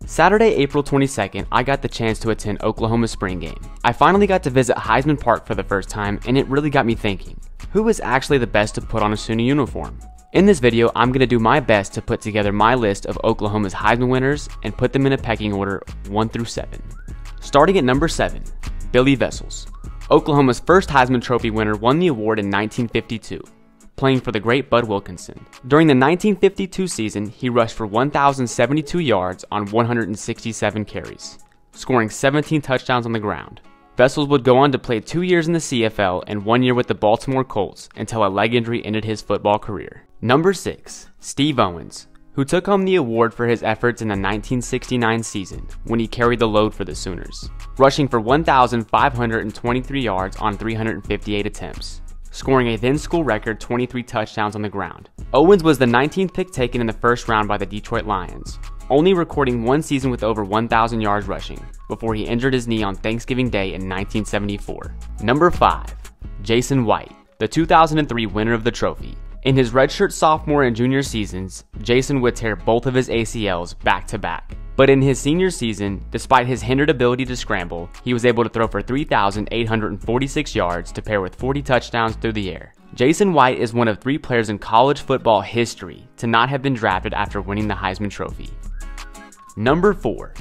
Saturday, April 22nd, I got the chance to attend Oklahoma's spring game. I finally got to visit Heisman Park for the first time, and it really got me thinking, who is actually the best to put on a Sooner uniform? In this video, I'm going to do my best to put together my list of Oklahoma's Heisman winners and put them in a pecking order 1 through 7. Starting at number 7, Billy Vessels. Oklahoma's first Heisman Trophy winner won the award in 1952. Playing for the great Bud Wilkinson. During the 1952 season, he rushed for 1,072 yards on 167 carries, scoring 17 touchdowns on the ground. Vessels would go on to play 2 years in the CFL and 1 year with the Baltimore Colts until a leg injury ended his football career. Number 6, Steve Owens, who took home the award for his efforts in the 1969 season when he carried the load for the Sooners, rushing for 1,523 yards on 358 attempts, scoring a then-school record 23 touchdowns on the ground. Owens was the 19th pick taken in the first round by the Detroit Lions, only recording 1 season with over 1,000 yards rushing, before he injured his knee on Thanksgiving Day in 1974. Number 5, Jason White, the 2003 winner of the trophy. In his redshirt sophomore and junior seasons, Jason would tear both of his ACLs back-to-back. But in his senior season, despite his hindered ability to scramble, he was able to throw for 3,846 yards to pair with 40 touchdowns through the air. Jason White is one of 3 players in college football history to not have been drafted after winning the Heisman Trophy. Number 4,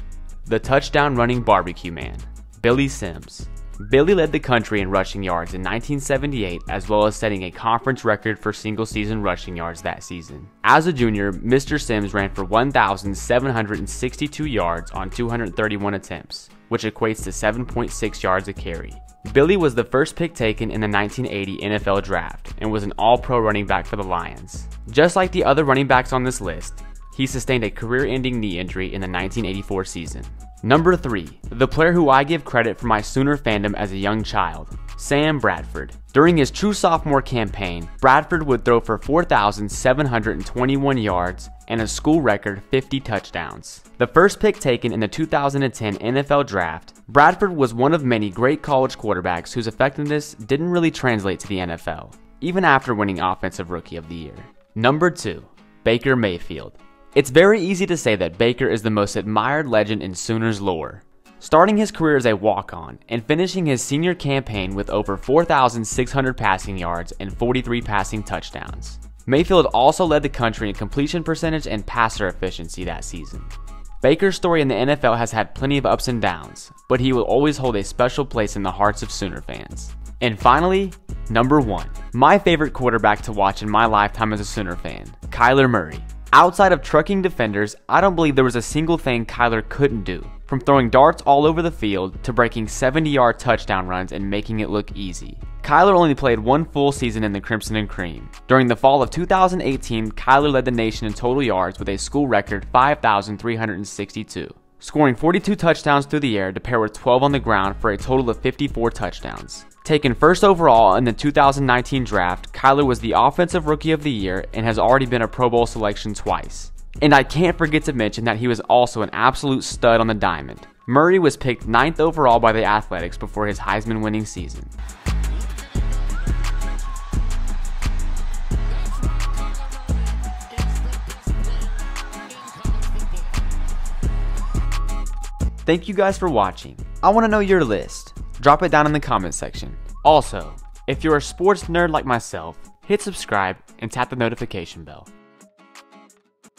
the touchdown running barbecue man, Billy Sims. Billy led the country in rushing yards in 1978, as well as setting a conference record for single-season rushing yards that season. As a junior, Mr. Sims ran for 1,762 yards on 231 attempts, which equates to 7.6 yards a carry. Billy was the first pick taken in the 1980 NFL Draft and was an all-pro running back for the Lions. Just like the other running backs on this list, he sustained a career-ending knee injury in the 1984 season. Number 3, the player who I give credit for my Sooner fandom as a young child, Sam Bradford. During his true sophomore campaign, Bradford would throw for 4,721 yards and a school record 50 touchdowns. The first pick taken in the 2010 NFL Draft, Bradford was one of many great college quarterbacks whose effectiveness didn't really translate to the NFL, even after winning Offensive Rookie of the Year. Number 2, Baker Mayfield. It's very easy to say that Baker is the most admired legend in Sooners lore, starting his career as a walk-on and finishing his senior campaign with over 4,600 passing yards and 43 passing touchdowns. Mayfield also led the country in completion percentage and passer efficiency that season. Baker's story in the NFL has had plenty of ups and downs, but he will always hold a special place in the hearts of Sooner fans. And finally, number 1, my favorite quarterback to watch in my lifetime as a Sooner fan, Kyler Murray. Outside of trucking defenders, I don't believe there was a single thing Kyler couldn't do, from throwing darts all over the field to breaking 70-yard touchdown runs and making it look easy. Kyler only played 1 full season in the Crimson and Cream. During the fall of 2018, Kyler led the nation in total yards with a school record 5,362, scoring 42 touchdowns through the air to pair with 12 on the ground for a total of 54 touchdowns. Taken first overall in the 2019 draft, Kyler was the Offensive Rookie of the Year and has already been a Pro Bowl selection twice. And I can't forget to mention that he was also an absolute stud on the diamond. Murray was picked 9th overall by the Athletics before his Heisman winning season. Thank you guys for watching. I want to know your list. Drop it down in the comment section. Also, if you're a sports nerd like myself, hit subscribe and tap the notification bell.